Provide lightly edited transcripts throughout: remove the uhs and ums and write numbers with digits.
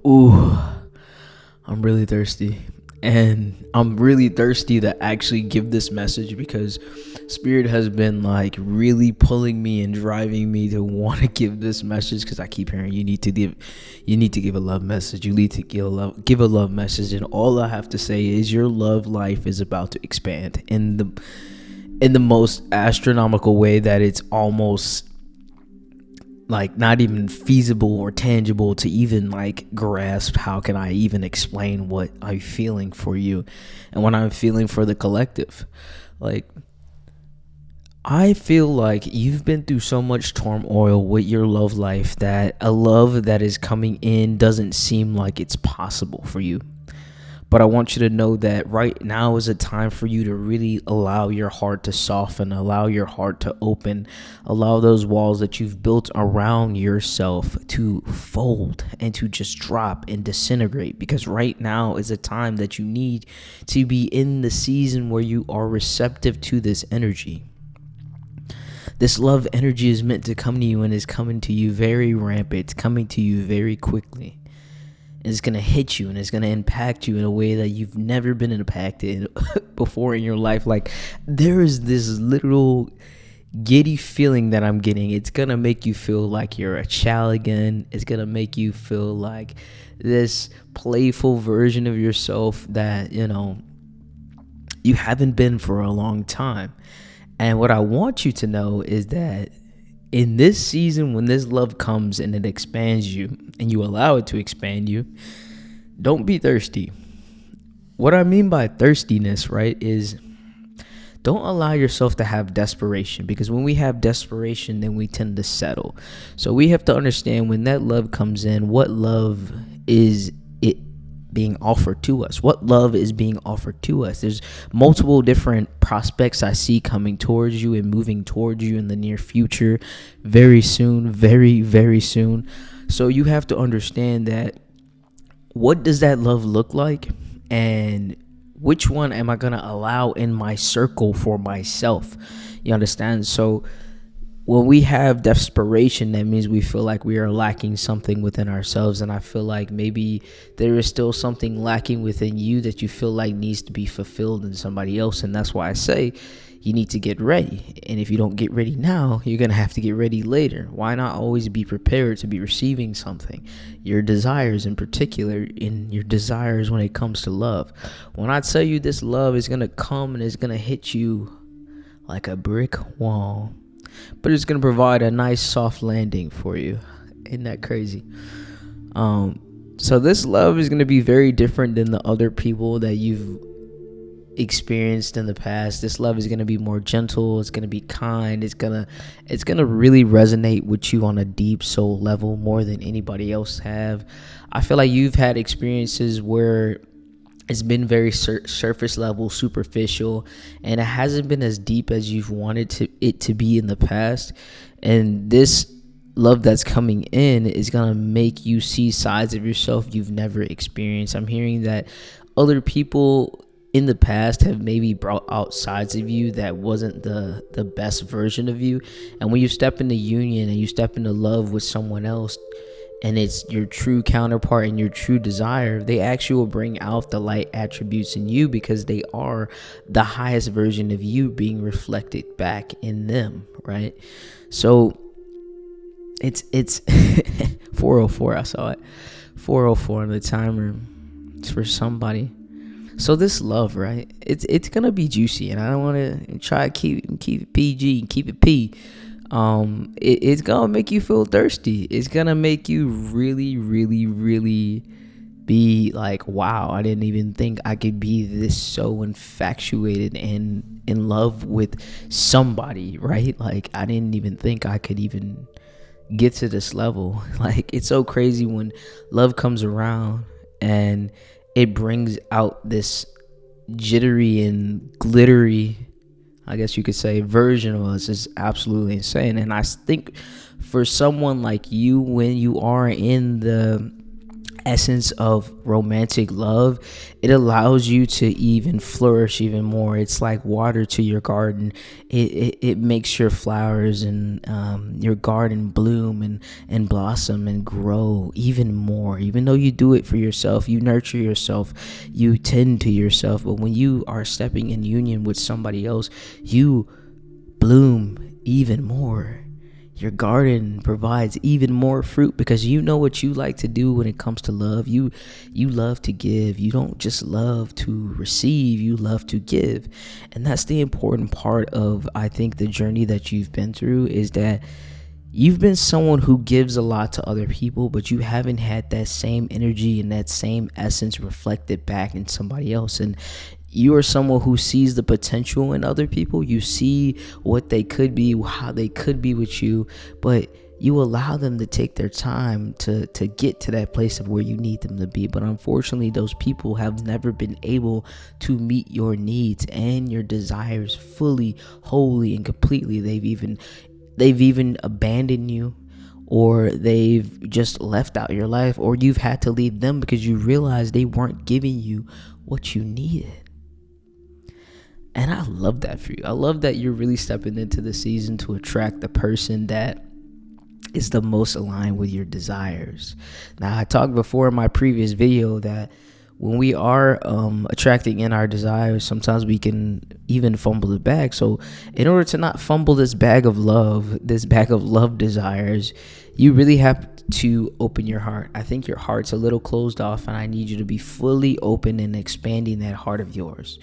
Ooh, I'm really thirsty. And I'm really thirsty to actually give this message because Spirit has been like really pulling me and driving me to want to give this message because I keep hearing you need to give a love message. You need to give a love message. And all I have to say is your love life is about to expand in the most astronomical way that it's almost like not even feasible or tangible to even like grasp. How can I even explain what I'm feeling for you and what I'm feeling for the collective? Like, I feel like you've been through so much turmoil with your love life that a love that is coming in doesn't seem like it's possible for you. But I want you to know that right now is a time for you to really allow your heart to soften, allow your heart to open, allow those walls that you've built around yourself to fold and to just drop and disintegrate. Because right now is a time that you need to be in the season where you are receptive to this energy. This love energy is meant to come to you and is coming to you very rampant. It's coming to you very quickly. And it's going to hit you and it's going to impact you in a way that you've never been impacted before in your life. Like, there is this literal giddy feeling that I'm getting. It's going to make you feel like you're a child again. It's going to make you feel like this playful version of yourself that, you haven't been for a long time. And what I want you to know is that in this season, when this love comes and it expands you and you allow it to expand you, don't be thirsty. What I mean by thirstiness, right, is don't allow yourself to have desperation, because when we have desperation, then we tend to settle. So we have to understand when that love comes in, what love is it being offered to us? What love is being offered to us? There's multiple different prospects I see coming towards you and moving towards you in the near future, very soon, very, very soon. So you have to understand that what does that love look like, and which one am I going to allow in my circle for myself? You understand? So when we have desperation, that means we feel like we are lacking something within ourselves. And I feel like maybe there is still something lacking within you that you feel like needs to be fulfilled in somebody else. And that's why I say you need to get ready. And if you don't get ready now, you're going to have to get ready later. Why not always be prepared to be receiving something? Your desires in particular, in your desires when it comes to love. When I tell you this love is going to come and it's going to hit you like a brick wall, but it's going to provide a nice soft landing for you. Isn't that crazy? So this love is going to be very different than the other people that you've experienced in the past. This love is going to be more gentle. It's going to be kind. It's going to really resonate with you on a deep soul level more than anybody else have. I feel like you've had experiences where it's been very surface level, superficial, and it hasn't been as deep as you've wanted it to be in the past. And this love that's coming in is going to make you see sides of yourself you've never experienced. I'm hearing that other people in the past have maybe brought out sides of you that wasn't the best version of you. And when you step into union and you step into love with someone else, and it's your true counterpart and your true desire, they actually will bring out the light attributes in you because they are the highest version of you being reflected back in them, right? So it's 4:04. I saw it. 4:04 on the timer. It's for somebody. So this love, right? It's gonna be juicy, and I don't want to try to keep it PG and keep it P. It's gonna make you feel thirsty. It's gonna make you really, really, really be like, wow, I didn't even think I could be this so infatuated and in love with somebody, right? Like, I didn't even think I could even get to this level. Like, it's so crazy when love comes around and it brings out this jittery and glittery, I guess you could say, version of us. Is absolutely insane. And I think for someone like you, when you are in the essence of romantic love, it allows you to even flourish even more. It's like water to your garden. It makes your flowers and your garden bloom and blossom and grow even more. Even though you do it for yourself, you nurture yourself, you tend to yourself, but when you are stepping in union with somebody else, you bloom even more. Your garden provides even more fruit because you know what you like to do when it comes to love. You love to give. You don't just love to receive, you love to give. And that's the important part of, I think, the journey that you've been through, is that you've been someone who gives a lot to other people, but you haven't had that same energy and that same essence reflected back in somebody else. And you are someone who sees the potential in other people. You see what they could be, how they could be with you, but you allow them to take their time to get to that place of where you need them to be. But unfortunately, those people have never been able to meet your needs and your desires fully, wholly, and completely. They've even abandoned you, or they've just left out your life, or you've had to leave them because you realized they weren't giving you what you needed. And I love that for you. I love that you're really stepping into the season to attract the person that is the most aligned with your desires. Now, I talked before in my previous video that when we are attracting in our desires, sometimes we can even fumble the bag. So in order to not fumble this bag of love desires, you really have to open your heart. I think your heart's a little closed off, and I need you to be fully open and expanding that heart of yours.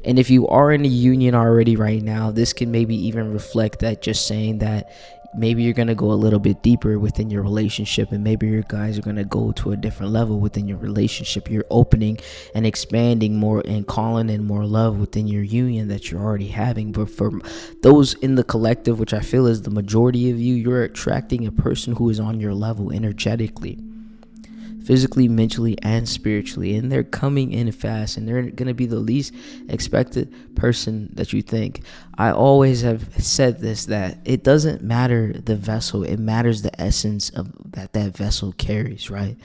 And if you are in a union already right now, this can maybe even reflect that, just saying that maybe you're going to go a little bit deeper within your relationship, and maybe your guys are going to go to a different level within your relationship. You're opening and expanding more and calling in more love within your union that you're already having. But for those in the collective, which I feel is the majority of you, you're attracting a person who is on your level energetically, physically, mentally, and spiritually, and they're coming in fast, and they're going to be the least expected person that you think. I always have said this, that it doesn't matter the vessel, it matters the essence of that vessel carries, right?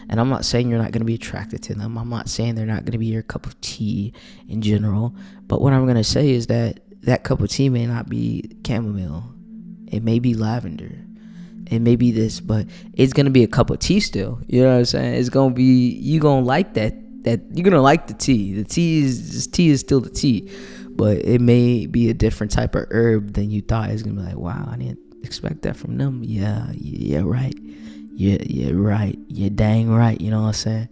And I'm not saying you're not going to be attracted to them. I'm not saying they're not going to be your cup of tea in general, but what I'm going to say is that cup of tea may not be chamomile, it may be lavender, it may be this, but it's going to be a cup of tea still. You know what I'm saying? It's going to be, you're going to like that you're going to like the tea. The tea is still the tea, but it may be a different type of herb than you thought. It's going to be like, wow, I didn't expect that from them. Yeah, right. Yeah, right. You're dang right. You know what I'm saying?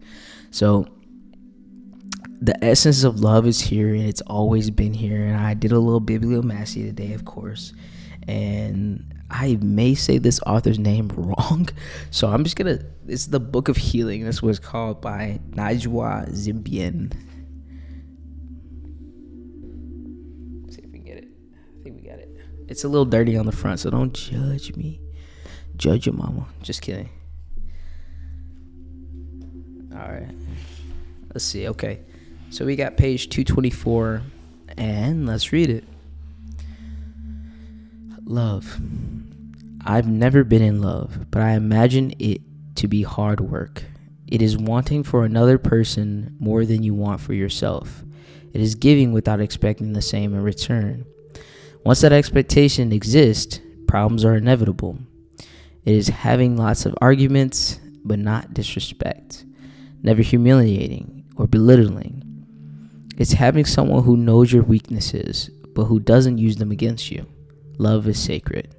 So the essence of love is here, and it's always been here. And I did a little bibliomancy today, of course, and I may say this author's name wrong, so I'm just gonna. It's the Book of Healing. This was called by Najwa Zimbian. Let's see if we can get it. I think we got it. It's a little dirty on the front, so don't judge me. Judge your mama. Just kidding. All right. Let's see. Okay. So we got page 224, and let's read it. Love. I've never been in love, but I imagine it to be hard work. It is wanting for another person more than you want for yourself. It is giving without expecting the same in return. Once that expectation exists, problems are inevitable. It is having lots of arguments, but not disrespect. Never humiliating or belittling. It's having someone who knows your weaknesses, but who doesn't use them against you. Love is sacred.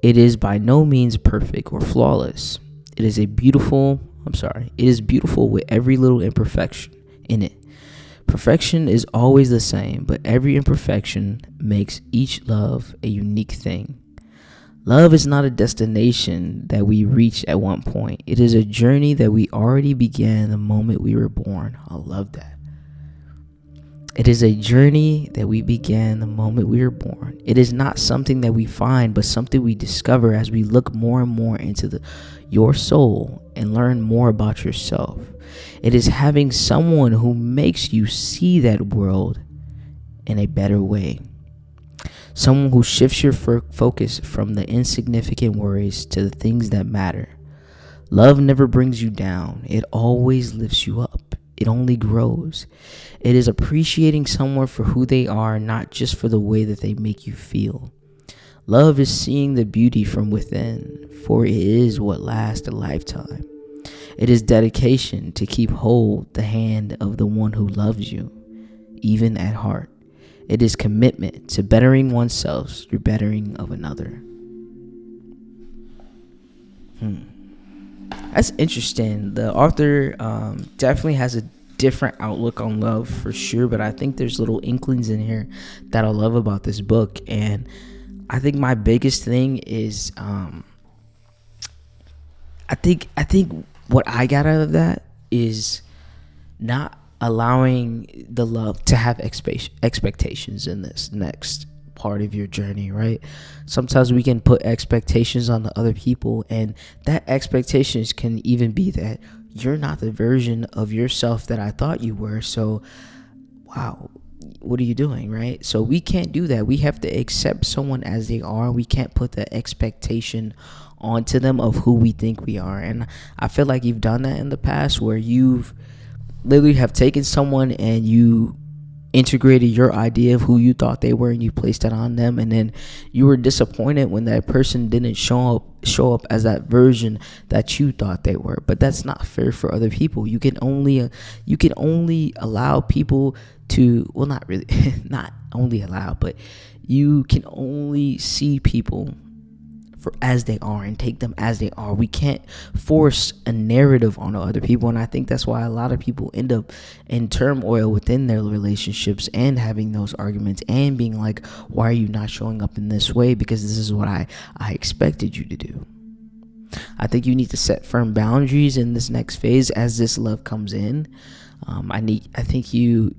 It is by no means perfect or flawless. It is beautiful with every little imperfection in it. Perfection is always the same, but every imperfection makes each love a unique thing. Love is not a destination that we reach at one point. It is a journey that we already began the moment we were born. I love that. It is a journey that we began the moment we were born. It is not something that we find, but something we discover as we look more and more into your soul and learn more about yourself. It is having someone who makes you see that world in a better way. Someone who shifts your focus from the insignificant worries to the things that matter. Love never brings you down. It always lifts you up. It only grows. It is appreciating someone for who they are, not just for the way that they make you feel. Love is seeing the beauty from within, for it is what lasts a lifetime. It is dedication to keep hold the hand of the one who loves you, even at heart. It is commitment to bettering oneself through bettering of another. That's interesting. The author definitely has a different outlook on love for sure, but I think there's little inklings in here that I love about this book. And I think my biggest thing is I think what I got out of that is not allowing the love to have expectations in this next part of your journey, right? Sometimes we can put expectations on the other people, and that expectations can even be that you're not the version of yourself that I thought you were. So, wow, what are you doing, right? So we can't do that. We have to accept someone as they are. We can't put the expectation onto them of who we think we are. And I feel like you've done that in the past, where you've literally have taken someone and you integrated your idea of who you thought they were and you placed that on them, and then you were disappointed when that person didn't show up as that version that you thought they were. But that's not fair for other people. You can only allow people to, well, not really not only allow, but you can only see people for as they are and take them as they are. We can't force a narrative on other people, and I think that's why a lot of people end up in turmoil within their relationships and having those arguments and being like, why are you not showing up in this way? Because this is what I expected you to do. I think you need to set firm boundaries in this next phase as this love comes in. I think you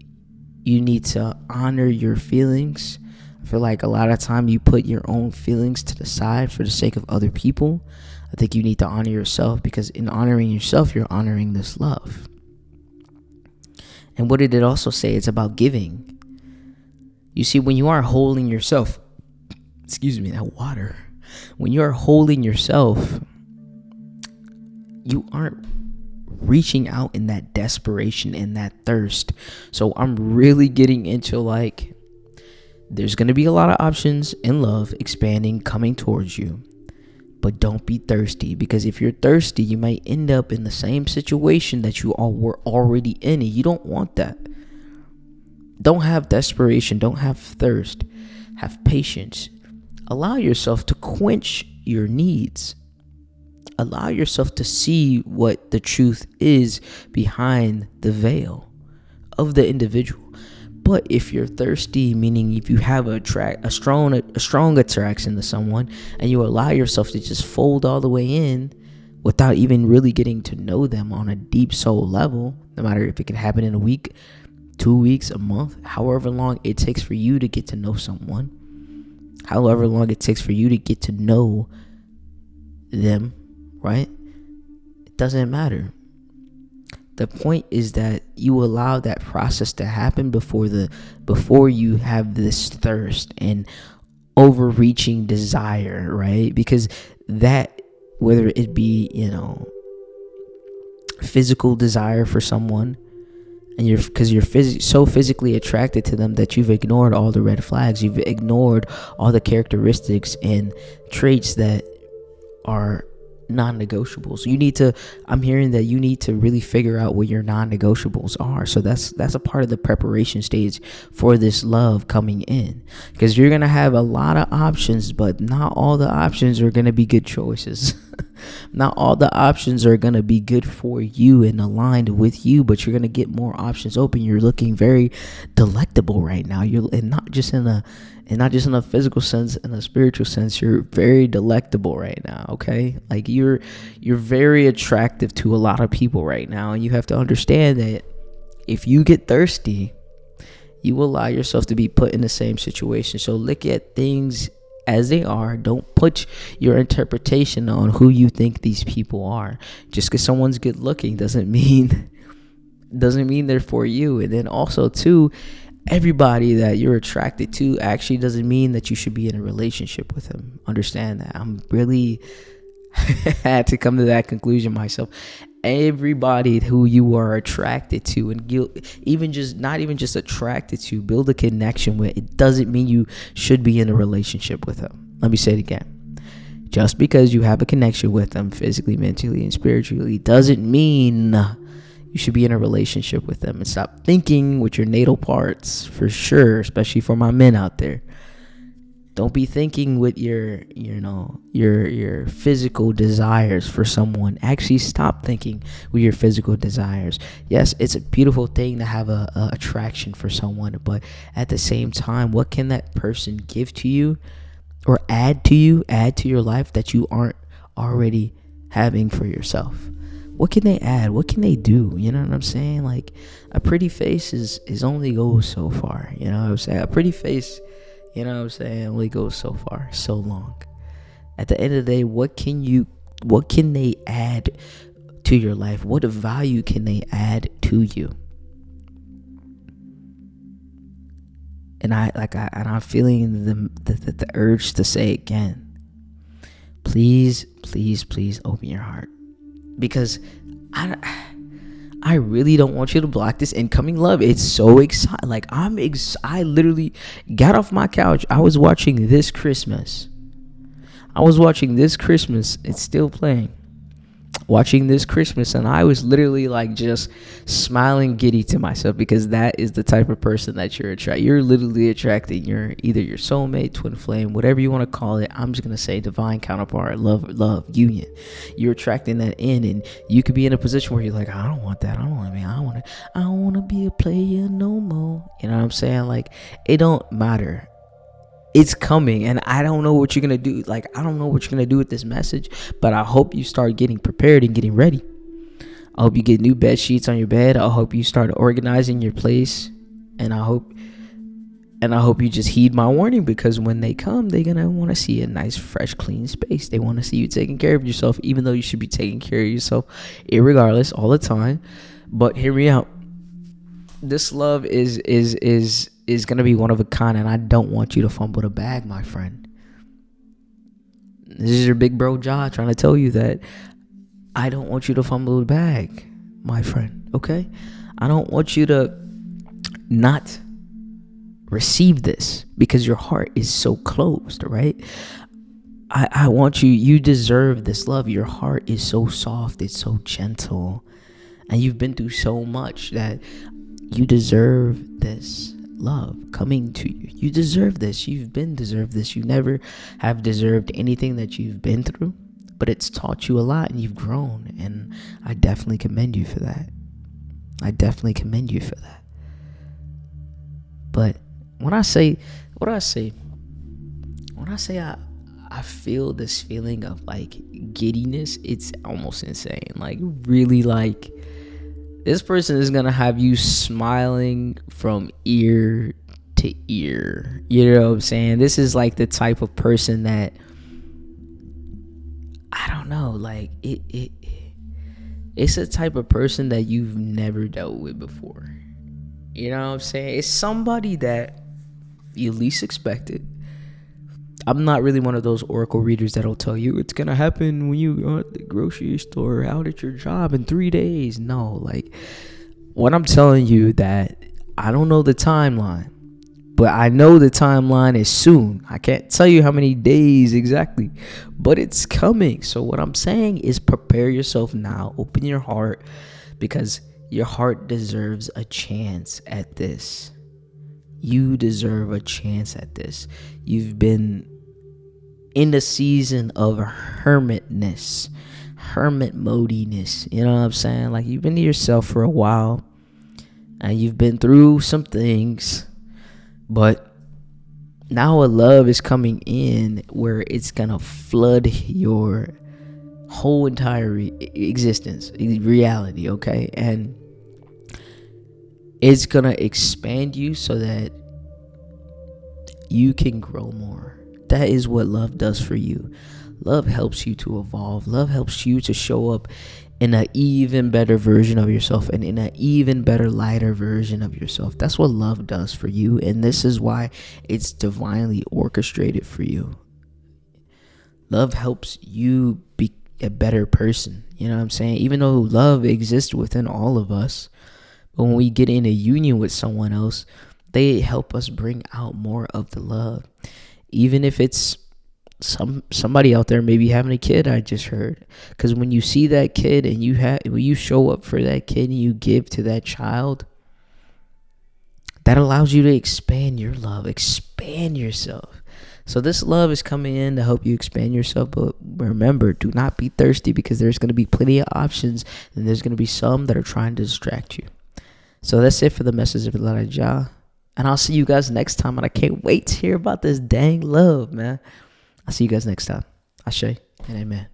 need to honor your feelings. I feel like a lot of time you put your own feelings to the side for the sake of other people. I think you need to honor yourself, because in honoring yourself, you're honoring this love. And what did it also say? It's about giving. You see, when you are holding yourself, that water. When you are holding yourself, you aren't reaching out in that desperation and that thirst. So I'm really getting into like, there's going to be a lot of options in love expanding, coming towards you. But don't be thirsty, because if you're thirsty, you might end up in the same situation that you all were already in, and you don't want that. Don't have desperation. Don't have thirst. Have patience. Allow yourself to quench your needs. Allow yourself to see what the truth is behind the veil of the individual. But if you're thirsty, meaning if you have a strong attraction to someone, and you allow yourself to just fold all the way in without even really getting to know them on a deep soul level, no matter if it can happen in a week, 2 weeks, a month, however long it takes for you to get to know someone, however long it takes for you to get to know them, right? It doesn't matter. The point is that you allow that process to happen before you have this thirst and overreaching desire, right? Because that, whether it be, physical desire for someone, and you're so physically attracted to them that you've ignored all the red flags, you've ignored all the characteristics and traits that are non-negotiables. I'm hearing that you need to really figure out what your non-negotiables are. So that's a part of the preparation stage for this love coming in, because you're gonna have a lot of options, but not all the options are gonna be good choices. Not all the options are gonna be good for you and aligned with you, but you're gonna get more options open. You're looking very delectable right now. And not just in a physical sense, in a spiritual sense, you're very delectable right now, okay? Like you're very attractive to a lot of people right now, and you have to understand that if you get thirsty, you will allow yourself to be put in the same situation. So look at things as they are. Don't put your interpretation on who you think these people are. Just because someone's good looking doesn't mean they're for you. And then also too, everybody that you're attracted to actually doesn't mean that you should be in a relationship with them. Understand that. I'm really I had to come to that conclusion myself. Everybody who you are attracted to, and even just not even just attracted to, build a connection with, it doesn't mean you should be in a relationship with them. Let me say it again. Just because you have a connection with them physically, mentally, and spiritually doesn't mean you should be in a relationship with them. And stop thinking with your natal parts, for sure, especially for my men out there. Don't be thinking with your physical desires for someone. Actually, stop thinking with your physical desires. Yes, it's a beautiful thing to have a attraction for someone, but at the same time, what can that person give to you or add to your life that you aren't already having for yourself? What can they add? What can they do? You know what I'm saying? Like, a pretty face is only goes so far. You know what I'm saying? A pretty face, you know what I'm saying, only goes so far, so long. At the end of the day, what can they add to your life? What value can they add to you? And I'm feeling the urge to say again, please open your heart, because I really don't want you to block this incoming love. It's so exciting. Like, I literally got off my couch. I was watching This Christmas. It's still playing. Watching This Christmas, and I was literally like just smiling giddy to myself, because that is the type of person that you're literally attracting. You're either your soulmate, twin flame, whatever you want to call it. I'm just gonna say divine counterpart, love union. You're attracting that in, and you could be in a position where you're like, I don't want that. I don't want to be a player no more. You know what I'm saying? Like, it don't matter. It's coming, and I don't know what you're going to do. Like, I don't know what you're going to do with this message, but I hope you start getting prepared and getting ready. I hope you get new bed sheets on your bed. I hope you start organizing your place, and I hope you just heed my warning, because when they come, they're going to want to see a nice, fresh, clean space. They want to see you taking care of yourself, even though you should be taking care of yourself irregardless all the time. But hear me out. This love is going to be one of a kind, and I don't want you to fumble the bag, my friend. This is your big bro Ja trying to tell you that I don't want you to fumble the bag, my friend, okay? I don't want you to not receive this because your heart is so closed, right? I want you deserve this love. Your heart is so soft, it's so gentle, and you've been through so much that you deserve this love coming to you. You deserve this. You've been deserved this. You never have deserved anything that you've been through, but it's taught you a lot, and you've grown, and I definitely commend you for that. But when I say I feel this feeling of like giddiness, it's almost insane. Like, really, like, this person is going to have you smiling from ear to ear. You know what I'm saying? This is like the type of person that, I don't know, like, it's a type of person that you've never dealt with before. You know what I'm saying? It's somebody that you least expected. I'm not really one of those oracle readers that'll tell you it's gonna happen when you are at the grocery store or out at your job in 3 days. No, like, what I'm telling you, that I don't know the timeline, but I know the timeline is soon. I can't tell you how many days exactly, but it's coming. So what I'm saying is, prepare yourself now. Open your heart, because your heart deserves a chance at this. You deserve a chance at this. You've been in the season of hermit modiness. You know what I'm saying? Like, you've been to yourself for a while, and you've been through some things, but now a love is coming in where it's gonna flood your whole entire existence, reality, okay? And it's gonna expand you so that you can grow more. That is what love does for you. Love helps you to evolve. Love helps you to show up in an even better version of yourself, and in an even better, lighter version of yourself. That's what love does for you, and this is why it's divinely orchestrated for you. Love helps you a better person. You know what I'm saying? Even though love exists within all of us, but when we get in a union with someone else, they help us bring out more of the love. Even if it's somebody out there maybe having a kid, I just heard. Because when you see that kid and when you show up for that kid and you give to that child, that allows you to expand your love, expand yourself. So this love is coming in to help you expand yourself. But remember, do not be thirsty, because there's going to be plenty of options, and there's going to be some that are trying to distract you. So that's it for the message of Elijah. And I'll see you guys next time. And I can't wait to hear about this dang love, man. I'll see you guys next time. Ashe and amen.